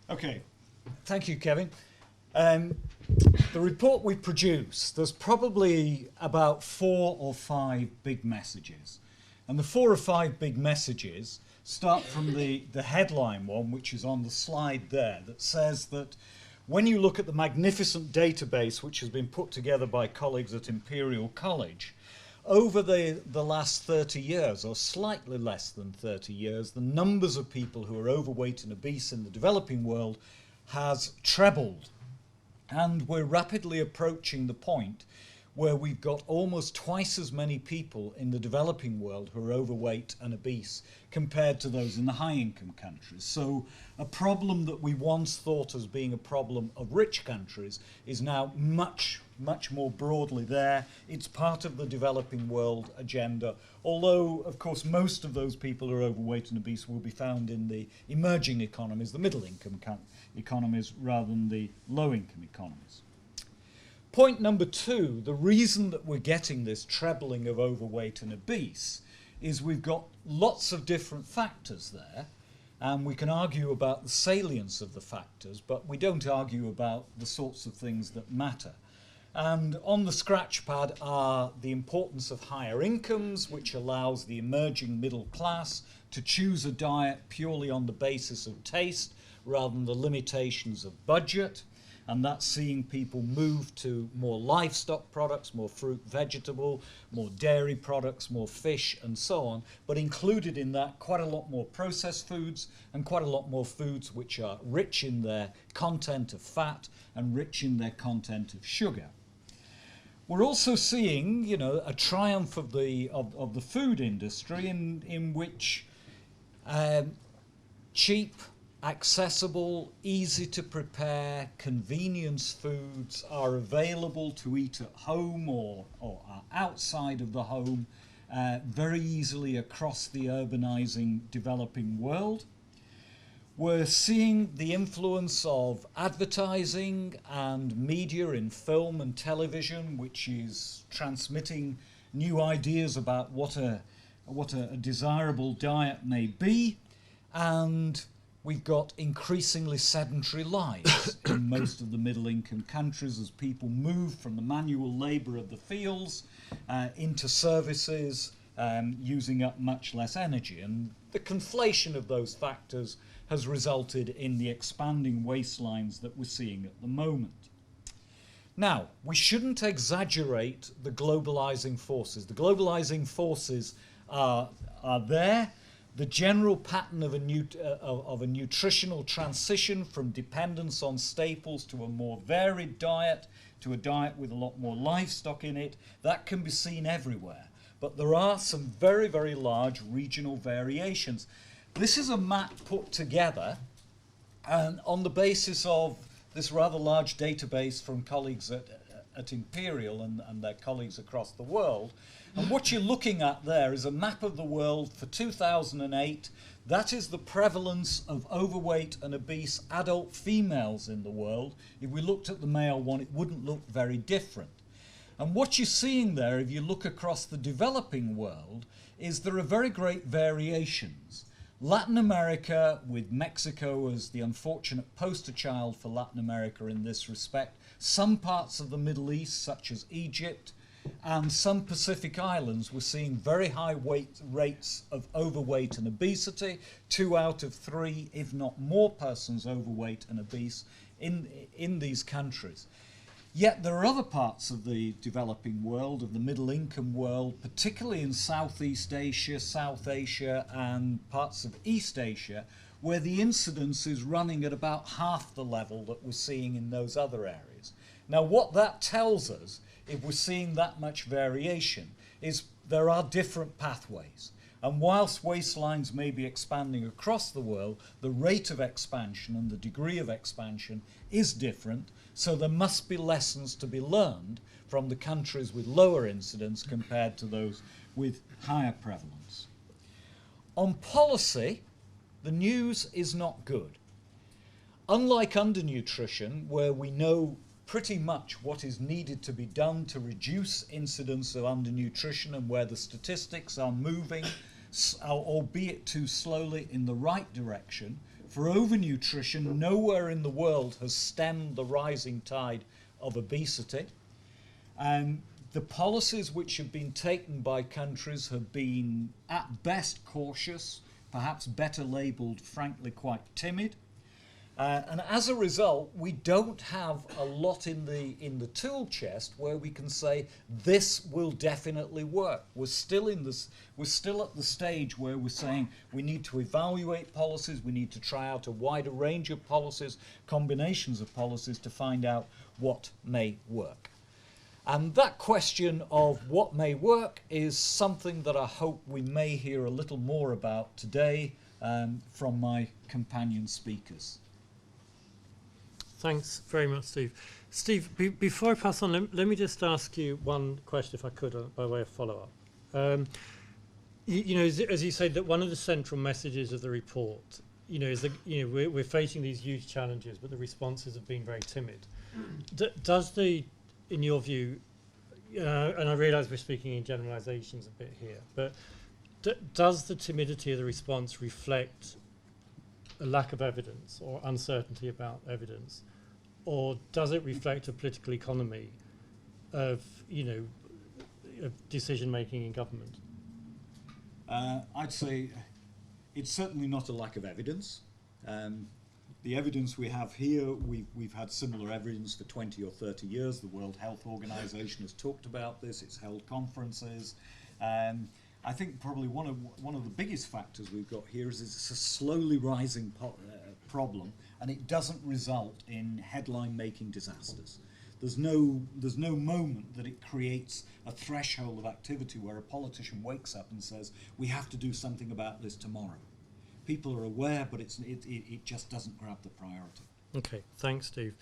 Okay, thank you, Kevin. The report we produced, there's probably about 4 or 5 big messages. And the 4 or 5 big messages start from the headline one, which is on the slide there, that says that when you look at the magnificent database which has been put together by colleagues at Imperial College, over the last 30 years, or slightly less than 30 years, the numbers of people who are overweight and obese in the developing world has trebled. And we're rapidly approaching the point where we've got almost twice as many people in the developing world who are overweight and obese compared to those in the high-income countries. So a problem that we once thought as being a problem of rich countries is now much more broadly there. It's part of the developing world agenda, although, of course, most of those people who are overweight and obese will be found in the emerging economies, the middle-income economies, rather than the low-income economies. Point number 2, the reason that we're getting this trebling of overweight and obese is we've got lots of different factors there, and we can argue about the salience of the factors, but we don't argue about the sorts of things that matter. And on the scratch pad are the importance of higher incomes, which allows the emerging middle class to choose a diet purely on the basis of taste rather than the limitations of budget. And that's seeing people move to more livestock products, more fruit, vegetable, more dairy products, more fish, and so on. But included in that, quite a lot more processed foods and quite a lot more foods which are rich in their content of fat and rich in their content of sugar. We're also seeing, a triumph of the food industry in which cheap, accessible, easy to prepare, convenience foods are available to eat at home or outside of the home very easily across the urbanizing developing world. We're seeing the influence of advertising and media in film and television, which is transmitting new ideas about what a desirable diet may be, and we've got increasingly sedentary lives in most of the middle-income countries as people move from the manual labour of the fields into services, using up much less energy. And the conflation of those factors has resulted in the expanding waistlines that we're seeing at the moment. Now, we shouldn't exaggerate the globalizing forces. The globalizing forces are there. The general pattern of a nutritional transition from dependence on staples to a more varied diet, to a diet with a lot more livestock in it, that can be seen everywhere. But there are some very, very large regional variations. This is a map put together and on the basis of this rather large database from colleagues at Imperial and their colleagues across the world. And what you're looking at there is a map of the world for 2008. That is the prevalence of overweight and obese adult females in the world. If we looked at the male one, it wouldn't look very different. And what you're seeing there, if you look across the developing world, is there are very great variations. Latin America, with Mexico as the unfortunate poster child for Latin America in this respect, some parts of the Middle East, such as Egypt, and some Pacific islands, we're seeing very high rates of overweight and obesity. 2 out of 3, if not more, persons overweight and obese in these countries. Yet there are other parts of the developing world, of the middle-income world, particularly in Southeast Asia, South Asia, and parts of East Asia, where the incidence is running at about half the level that we're seeing in those other areas. Now, what that tells us, if we're seeing that much variation, is there are different pathways. And whilst waistlines may be expanding across the world, the rate of expansion and the degree of expansion is different, so there must be lessons to be learned from the countries with lower incidence compared to those with higher prevalence. On policy, the news is not good. Unlike undernutrition, where we know pretty much what is needed to be done to reduce incidence of undernutrition and where the statistics are moving, albeit too slowly, in the right direction, for overnutrition. Nowhere in the world has stemmed the rising tide of obesity. The policies which have been taken by countries have been at best cautious, perhaps better labelled, frankly, quite timid. And as a result, we don't have a lot in the tool chest where we can say this will definitely work. We're still at the stage where we're saying we need to evaluate policies, we need to try out a wider range of policies, combinations of policies to find out what may work. And that question of what may work is something that I hope we may hear a little more about today from my companion speakers. Thanks very much, Steve. Steve, before I pass on, let me just ask you one question, if I could, by way of follow-up. As you said, that one of the central messages of the report, is that we're facing these huge challenges, but the responses have been very timid. In your view, and I realise we're speaking in generalisations a bit here, but does the timidity of the response reflect a lack of evidence or uncertainty about evidence, or does it reflect a political economy of decision making in government? I'd say it's certainly not a lack of evidence. The evidence we have here, we've had similar evidence for 20 or 30 years. The World Health Organization has talked about this. It's held conferences. I think probably one of the biggest factors we've got here is it's a slowly rising problem, and it doesn't result in headline-making disasters. There's no moment that it creates a threshold of activity where a politician wakes up and says, we have to do something about this tomorrow. People are aware, but it just doesn't grab the priority. Okay, thanks, Steve.